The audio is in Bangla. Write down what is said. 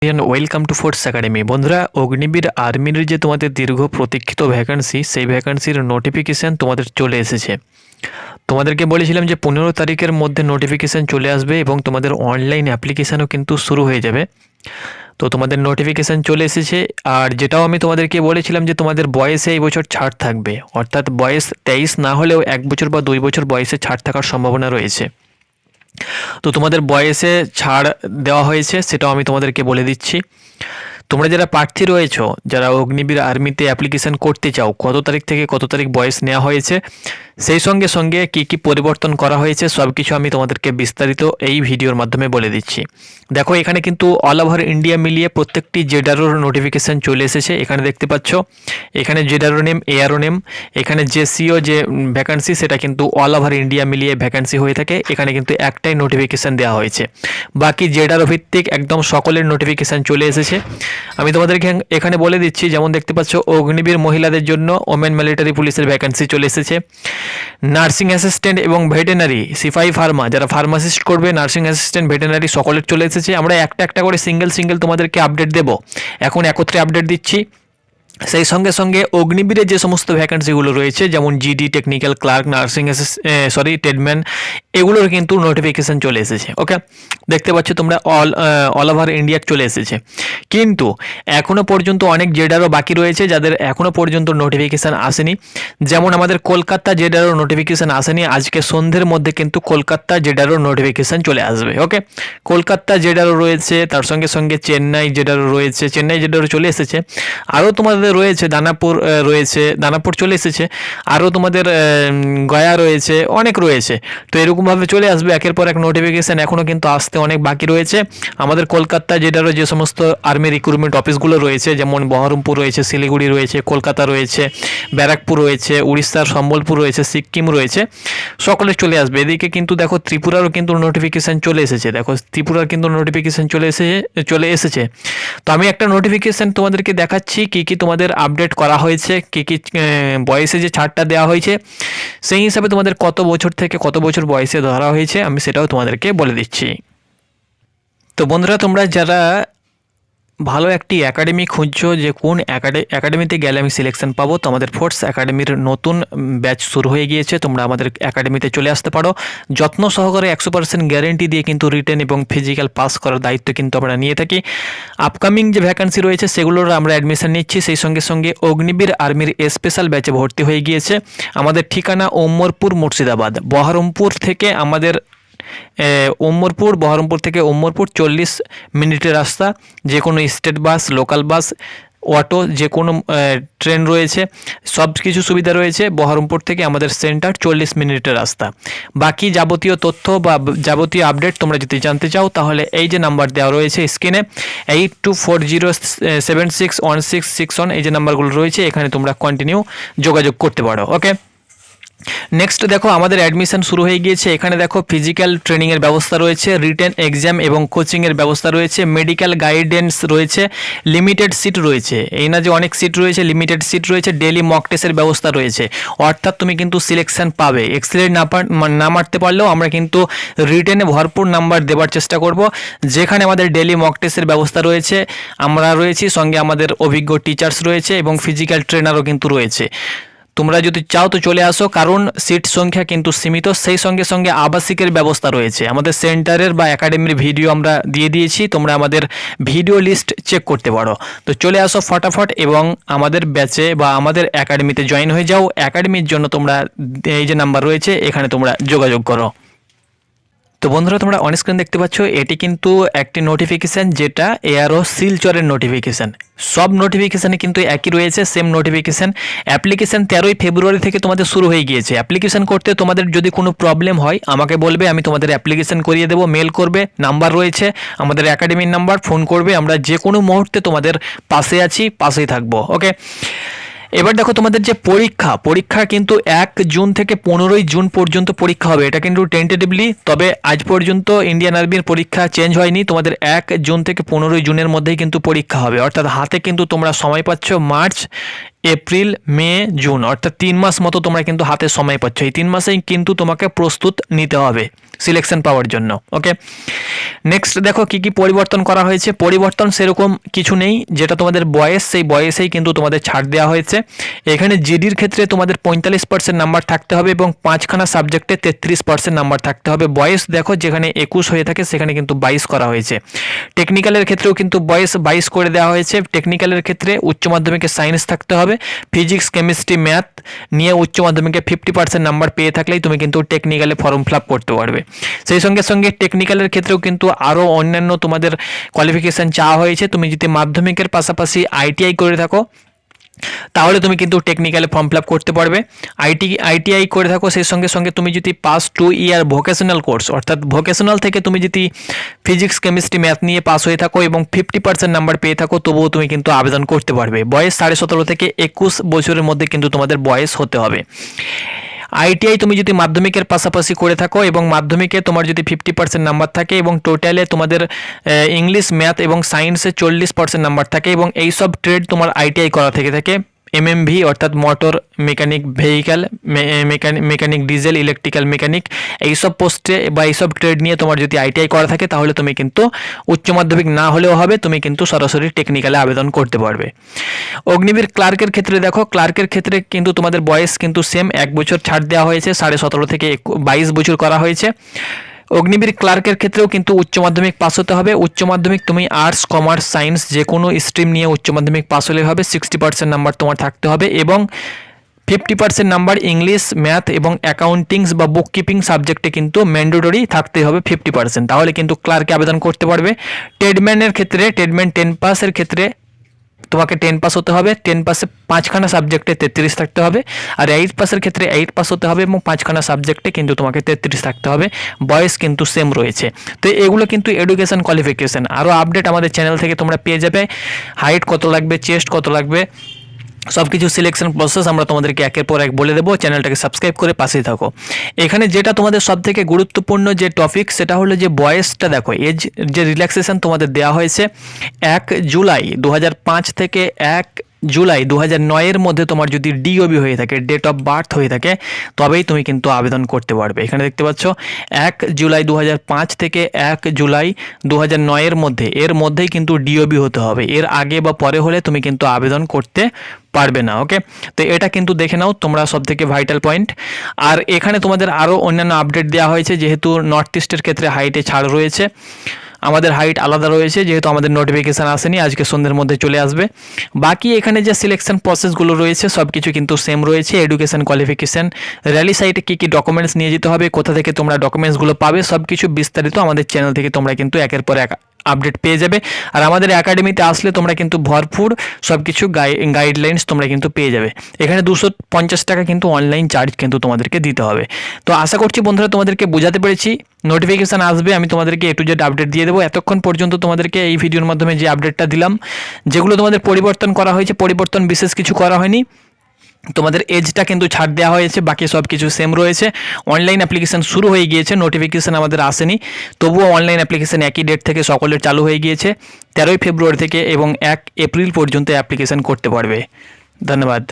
Welcome to force academy. বন্ধুরা, অগ্নিবীর আর্মির যে তোমাদের দীর্ঘ প্রতীক্ষিত ভ্যাকান্সি, সেই ভ্যাকান্সির নোটিফিকেশান তোমাদের চলে এসেছে। তোমাদেরকে বলেছিলাম যে 15 তারিখের মধ্যে নোটিফিকেশান চলে আসবে এবং তোমাদের অনলাইন অ্যাপ্লিকেশানও কিন্তু শুরু হয়ে যাবে। তো তোমাদের নোটিফিকেশান চলে এসেছে। আর যেটাও আমি তোমাদেরকে বলেছিলাম যে তোমাদের বয়সে এই বছর ছাড় থাকবে, অর্থাৎ বয়স 23 না হলেও 1 বছর বা 2 বছর বয়সে ছাড় থাকার সম্ভাবনা রয়েছে। তো তোমাদের বয়সে ছাড় দেওয়া হয়েছে, সেটাও আমি তোমাদেরকে বলে দিচ্ছি। তোমরা যারা প্রার্থী রয়েছো, যারা অগ্নিবীর আর্মিতে অ্যাপ্লিকেশান করতে চাও, কত তারিখ থেকে কত তারিখ বয়স নেওয়া হয়েছে, সেই সঙ্গে সঙ্গে কি কি পরিবর্তন করা হয়েছে সব কিছু আমি তোমাদেরকে বিস্তারিত এই ভিডিওর মাধ্যমে বলে দিচ্ছি। দেখো, এখানে কিন্তু অল ওভার ইন্ডিয়া মিলিয়ে প্রত্যেকটি জেডারোর নোটিফিকেশান চলে এসেছে। এখানে দেখতে পাচ্ছ, এখানে জেডারো নেম, এআরও নেম, এখানে জেসিও যে ভ্যাকান্সি সেটা কিন্তু অল ওভার ইন্ডিয়া মিলিয়ে ভ্যাকান্সি হয়ে থাকে। এখানে কিন্তু একটাই নোটিফিকেশান দেওয়া হয়েছে, বাকি জেডারো ভিত্তিক একদম সকলের নোটিফিকেশান চলে এসেছে। আমি তোমাদেরকে এখানে বলে দিচ্ছি, যেমন দেখতে পাচ্ছ অগ্নিবীর মহিলাদের জন্য ওমেন মিলিটারি পুলিশের ভ্যাকান্সি চলে এসেছে। নার্সিং অ্যাসিস্ট্যান্ট এবং ভেটেনারি, সিপাহি ফার্মা, যারা ফার্মাসিস্ট করবে, নার্সিং অ্যাসিস্ট্যান্ট, ভেটেনারি সকলের চলে এসেছে। আমরা একটা একটা করে সিঙ্গেল তোমাদেরকে আপডেট দেব, এখন একত্রে আপডেট দিচ্ছি। সেই সঙ্গে সঙ্গে অগ্নিবীরের যে সমস্ত ভ্যাকান্সিগুলো রয়েছে, যেমন GD, technical clerk, nursing tradesman, এগুলোর কিন্তু নোটিফিকেশান চলে এসেছে। ওকে, দেখতে পাচ্ছ তোমরা অল ওভার ইন্ডিয়া চলে এসেছে। কিন্তু এখনও পর্যন্ত অনেক জেডারও বাকি রয়েছে যাদের এখনও পর্যন্ত নোটিফিকেশান আসেনি। যেমন আমাদের কলকাতা জেডারও নোটিফিকেশান আসেনি। আজকে সন্ধ্যের মধ্যে কিন্তু কলকাতা জেডারও নোটিফিকেশান চলে আসবে। ওকে, কলকাতা জেডারও রয়েছে, তার সঙ্গে সঙ্গে চেন্নাই জেডারও রয়েছে, চেন্নাই জেডারও চলে এসেছে। আরও তোমাদের রয়েছে দানাপুর, দানাপুর চলে এসেছে। আরও তোমাদের গয়া রয়েছে, অনেক রয়েছে। তো এরকমভাবে চলে আসবে একের পর এক নোটিফিকেশান। এখনও কিন্তু আসতে অনেক বাকি রয়েছে। আমাদের কলকাতা জেডারও যে সমস্ত আর্মি রিক্রুটমেন্ট অফিসগুলো রয়েছে, যেমন বহরমপুর রয়েছে, শিলিগুড়ি রয়েছে, কলকাতা রয়েছে, ব্যারাকপুর রয়েছে, উড়িষ্যার সম্বলপুর রয়েছে, সিকিম রয়েছে, সকলে চলে আসবে। এদিকে কিন্তু দেখো ত্রিপুরারও কিন্তু নোটিফিকেশান চলে এসেছে। দেখো, ত্রিপুরার কিন্তু নোটিফিকেশান চলে এসেছে। তো আমি একটা নোটিফিকেশান তোমাদেরকে দেখাচ্ছি, কি কি তোমাদের আপডেট করা হয়েছে, কি কি বয়সে যে ছাড়টা দেওয়া হয়েছে, সেই হিসাবে তোমাদের কত বছর থেকে কত বছর বয়সে ধরা হয়েছে আমি সেটাও তোমাদেরকে বলে দিচ্ছি। তো বন্ধুরা, তোমরা যারা ভালো একটি একাডেমি খুঁজছো, যে কোন একাডেমিতে গেলে আমি সিলেকশন পাবো, তো আমাদের ফোর্স একাডেমির নতুন ব্যাচ শুরু হয়ে গিয়েছে। তোমরা আমাদের একাডেমিতে চলে আসতে পারো। যত্ন সহকারে 100% গ্যারেন্টি দিয়ে কিন্তু রিটেন এবং ফিজিক্যাল পাস করার দায়িত্ব কিন্তু আমরা নিয়ে থাকি। আপকামিং যে ভ্যাকান্সি রয়েছে সেগুলোর আমরা অ্যাডমিশন নিচ্ছি। সেই সঙ্গে সঙ্গে অগ্নিবীর আর্মির স্পেশাল ব্যাচে ভর্তি হয়ে গিয়েছে। আমাদের ঠিকানা ওমরপুর, মুর্শিদাবাদ। বহরমপুর থেকে আমাদের বহরমপুর থেকে ওমরপুর 40 মিনিটের রাস্তা। যে কোনো state bus, local bus, auto, যে কোনো ট্রেন রয়েছে, সব কিছু সুবিধা রয়েছে। বহরমপুর থেকে আমাদের সেন্টার 40 মিনিটের রাস্তা। বাকি যাবতীয় তথ্য বা যাবতীয় আপডেট তোমরা যদি জানতে চাও, তাহলে এই যে নাম্বার দেওয়া রয়েছে স্ক্রিনে, 8240761661, এই যে নাম্বারগুলো রয়েছে, এখানে তোমরা কন্টিনিউ যোগাযোগ করতে পারো। ওকে, নেক্সট দেখো, আমাদের অ্যাডমিশন শুরু হয়ে গিয়েছে। এখানে দেখো ফিজিক্যাল ট্রেনিংয়ের ব্যবস্থা রয়েছে, রিটেন এক্সাম এবং কোচিংয়ের ব্যবস্থা রয়েছে, মেডিকেল গাইডেন্স রয়েছে, লিমিটেড সিট রয়েছে। এই না যে অনেক সিট রয়েছে, লিমিটেড সিট রয়েছে, ডেলি মক টেস্টের ব্যবস্থা রয়েছে। অর্থাৎ তুমি কিন্তু সিলেকশন পাবে। এক্সেলেন্ট না মারতে পারলেও আমরা কিন্তু রিটেনে ভরপুর নাম্বার দেওয়ার চেষ্টা করব। যেখানে আমাদের ডেলি মক টেস্টের ব্যবস্থা রয়েছে, আমরা রয়েছি, সঙ্গে আমাদের অভিজ্ঞ টিচার্স রয়েছে এবং ফিজিক্যাল ট্রেনারও কিন্তু রয়েছে। তোমরা যদি চাও তো চলে আসো, কারণ সিট সংখ্যা কিন্তু সীমিত। সেই সঙ্গে সঙ্গে আবাসিকের ব্যবস্থা রয়েছে। আমাদের সেন্টারের বা একাডেমির ভিডিও আমরা দিয়ে দিয়েছি, তোমরা আমাদের ভিডিও লিস্ট চেক করতে পারো। তো চলে আসো ফটাফট এবং আমাদের ব্যাচে বা আমাদের একাডেমিতে জয়েন হয়ে যাও। একাডেমির জন্য তোমরা এই যে নাম্বার রয়েছে, এখানে তোমরা যোগাযোগ করো। তো বন্ধুরা, তোমরা অন স্ক্রিন দেখতে পাচ্ছ, এটি কিন্তু একটি নোটিফিকেশান, যেটা এআরও শিলচরের নোটিফিকেশান। সব নোটিফিকেশানে কিন্তু একই রয়েছে, সেম নোটিফিকেশান। অ্যাপ্লিকেশান 13ই ফেব্রুয়ারি থেকে তোমাদের শুরু হয়ে গিয়েছে। অ্যাপ্লিকেশান করতে তোমাদের যদি কোনো প্রবলেম হয় আমাকে বলবে, আমি তোমাদের অ্যাপ্লিকেশান করিয়ে দেবো। মেল করবে, নাম্বার রয়েছে আমাদের একাডেমির নাম্বার, ফোন করবে, আমরা যে কোনো মুহূর্তে তোমাদের পাশে আছি, পাশেই থাকবো। ওকে, এবার দেখো, তোমাদের যে পরীক্ষা কিন্তু 1 জুন থেকে 15ই জুন পর্যন্ত পরীক্ষা হবে। এটা কিন্তু টেন্টেটিভলি, তবে আজ পর্যন্ত ইন্ডিয়ান আর্মির পরীক্ষা চেঞ্জ হয়নি। তোমাদের 1 জুন থেকে 15ই জুনের মধ্যেই কিন্তু পরীক্ষা হবে। অর্থাৎ হাতে কিন্তু তোমরা সময় পাচ্ছ মার্চ এপ্রিল, মে, জুন, অর্থাৎ 3 মাস মতো তোমরা কিন্তু হাতে সময় পাচ্ছ। এই 3 মাসেই কিন্তু তোমাকে প্রস্তুত নিতে হবে সিলেকশন পাওয়ার জন্য। ওকে, নেক্সট দেখো কি কি পরিবর্তন করা হয়েছে। পরিবর্তন সেরকম কিছু নেই, যেটা তোমাদের বয়স, সেই বয়সেই কিন্তু তোমাদের ছাড় দেওয়া হয়েছে। এখানে জিডির ক্ষেত্রে তোমাদের 45% নাম্বার থাকতে হবে এবং 5খানা সাবজেক্টে 33% নাম্বার থাকতে হবে। বয়স দেখো যেখানে 21 হয়ে থাকে সেখানে কিন্তু 22 করা হয়েছে। টেকনিক্যালের ক্ষেত্রেও কিন্তু বয়স 22 করে দেওয়া হয়েছে। টেকনিক্যালের ক্ষেত্রে উচ্চ মাধ্যমিকে সায়েন্স থাকতে হবে, ফিজিক্স, কেমিস্ট্রি, ম্যাথ নিয়ে উচ্চ মাধ্যমিকে 50% নাম্বার পেয়ে থাকলেই তুমি কিন্তু টেকনিক্যালে ফর্ম ফিল আপ করতে পারবে। সেই সঙ্গে সঙ্গে টেকনিক্যালের ক্ষেত্রেও কিন্তু আরও অন্যান্য তোমাদের কোয়ালিফিকেশান চাওয়া হয়েছে। তুমি যদি মাধ্যমিকের পাশাপাশি আইটিআই করে থাকো তাহলে তুমি কিন্তু টেকনিক্যালে ফর্ম ফিল আপ করতে পারবে। আইটিআই করে থাকো, সেই সঙ্গে সঙ্গে তুমি যদি পাস 2 ইয়ার ভোকেশনাল কোর্স, অর্থাৎ ভোকেশনাল থেকে তুমি যদি ফিজিক্স, কেমিস্ট্রি, ম্যাথ নিয়ে পাস হয়ে থাকো এবং 50% নাম্বার পেয়ে থাকো, তবুও তুমি কিন্তু আবেদন করতে পারবে। বয়স 17.5 থেকে 21 বছরের মধ্যে কিন্তু তোমাদের বয়স হতে হবে। আইটিআই তুমি যদি মাধ্যমিকের পাশাপাশি করে থাকো এবং মাধ্যমিকে তোমার যদি 50% নাম্বার থাকে এবং টোটালে তোমাদের ইংলিশ, ম্যাথ এবং সায়েন্সে 40% নাম্বার থাকে এবং এই সব ট্রেড তোমার আইটিআই করা থেকে থাকে, এমএমভি অর্থাৎ motor mechanic vehicle, mechanic diesel, electrical mechanic, এইসব পোস্টে বা এইসব ট্রেড নিয়ে তোমার যদি আইটিআই করা থাকে তাহলে তুমি কিন্তু উচ্চ মাধ্যমিক না হলেও হবে, তুমি কিন্তু সরাসরি টেকনিক্যালে আবেদন করতে পারবে। অগ্নিবীর ক্লার্কের ক্ষেত্রে দেখো, ক্লার্কের ক্ষেত্রে কিন্তু তোমাদের বয়স কিন্তু সেম 1 বছর ছাড় দেওয়া হয়েছে, 17.5 থেকে 22 বছর করা হয়েছে। অগ্নিবীর ক্লার্কের ক্ষেত্রেও কিন্তু উচ্চ মাধ্যমিক পাস হতে হবে। উচ্চ মাধ্যমিক তুমি আর্টস, কমার্স, সায়েন্স যে কোনো স্ট্রিম নিয়ে উচ্চ মাধ্যমিক পাস হলে হবে। 60% নাম্বার তোমার থাকতে হবে এবং 50% নাম্বার ইংলিশ, ম্যাথ এবং অ্যাকাউন্টিংস বা বুককিপিং সাবজেক্টে কিন্তু ম্যান্ডেটরি থাকতে হবে 50%, তাহলে কিন্তু ক্লার্কে আবেদন করতে পারবে। ট্রেডম্যানের ক্ষেত্রে, ট্রেডম্যান 10 পাসের ক্ষেত্রে তোমাকে 10 পাস হতে হবে। 10 পাসে 5খানা সাবজেক্টে 33 থাকতে হবে। আর 8 পাসের ক্ষেত্রে 8 পাস হতে হবে এবং 5খানা সাবজেক্টে কিন্তু তোমাকে 33 থাকতে হবে। বয়স কিন্তু সেম রয়েছে। তো এগুলো কিন্তু এডুকেশন কোয়ালিফিকেশান। আরও আপডেট আমাদের চ্যানেল থেকে তোমরা পেয়ে যাবে। হাইট কত লাগবে, চেস্ট কত লাগবে, সব কিছু সিলেকশন প্রসেস আমরা তোমাদেরকে একের পর এক বলে দেবো। চ্যানেলটাকে সাবস্ক্রাইব করে পাশেই থাকো। এখানে যেটা তোমাদের সবথেকে গুরুত্বপূর্ণ যে টপিক সেটা হলো যে বয়সটা দেখো, এজ যে রিল্যাক্সেশন তোমাদের দেওয়া হয়েছে 1 জুলাই 2005 থেকে 1 জুলাই 2009 মধ্যে তোমার যদি ডিওবি হয়ে থাকে, ডেট অফ বার্থ হয়ে থাকে, তবেই তুমি কিন্তু আবেদন করতে পারবে। এখানে দেখতে পাচ্ছ 1 জুলাই 2005 থেকে 1 জুলাই 2009 মধ্যে, এর মধ্যেই কিন্তু ডিওবি হতে হবে। এর আগে বা পরে হলে তুমি কিন্তু আবেদন করতে পারবে না। ওকে, তো এটা কিন্তু দেখে নাও তোমরা, সব থেকে ভাইটাল পয়েন্ট। আর এখানে তোমাদের আরও অন্যান্য আপডেট দেওয়া হয়েছে, যেহেতু নর্থ ইস্টের ক্ষেত্রে হাইটে ছাড় রয়েছে, আমাদের হাইট আলাদা রয়েছে, যেহেতু আমাদের নোটিফিকেশান আসেনি, আজকে সন্ধ্যের মধ্যে চলে আসবে। বাকি এখানে যে সিলেকশন প্রসেসগুলো রয়েছে সব কিছু কিন্তু সেম রয়েছে। এডুকেশন কোয়ালিফিকেশান, র্যালি সাইটে কী কী ডকুমেন্টস নিয়ে যেতে হবে, কোথা থেকে তোমরা ডকুমেন্টসগুলো পাবে, সব কিছু বিস্তারিত আমাদের চ্যানেল থেকে তোমরা কিন্তু একের পর এক আপডেট পেয়ে যাবে। আর আমাদের একাডেমিতে আসলে তোমরা কিন্তু ভরপুর সব কিছু গাইডলাইন্স তোমরা কিন্তু পেয়ে যাবে। এখানে 250 টাকা কিন্তু অনলাইন চার্জ কিন্তু তোমাদেরকে দিতে হবে। তো আশা করছি বন্ধুরা তোমাদেরকে বোঝাতে পেরেছি। নোটিফিকেশান আসবে, আমি তোমাদেরকে A to Z আপডেট দিয়ে দেবো। এতক্ষণ পর্যন্ত তোমাদেরকে এই ভিডিওর মাধ্যমে যে আপডেটটা দিলাম, যেগুলো তোমাদের পরিবর্তন করা হয়েছে, পরিবর্তন বিশেষ কিছু করা হয়নি। তোমাদের এজটা কিন্তু ছাড় দেওয়া হয়েছে, বাকি সব কিছু সেম রয়েছে। অনলাইন অ্যাপ্লিকেশান শুরু হয়ে গিয়েছে, নোটিফিকেশান আমাদের আসেনি, তবুও অনলাইন অ্যাপ্লিকেশান একই ডেট থেকে সকলের চালু হয়ে গিয়েছে। 13 ফেব্রুয়ারি থেকে এবং 1 এপ্রিল পর্যন্ত অ্যাপ্লিকেশান করতে পারবে। ধন্যবাদ।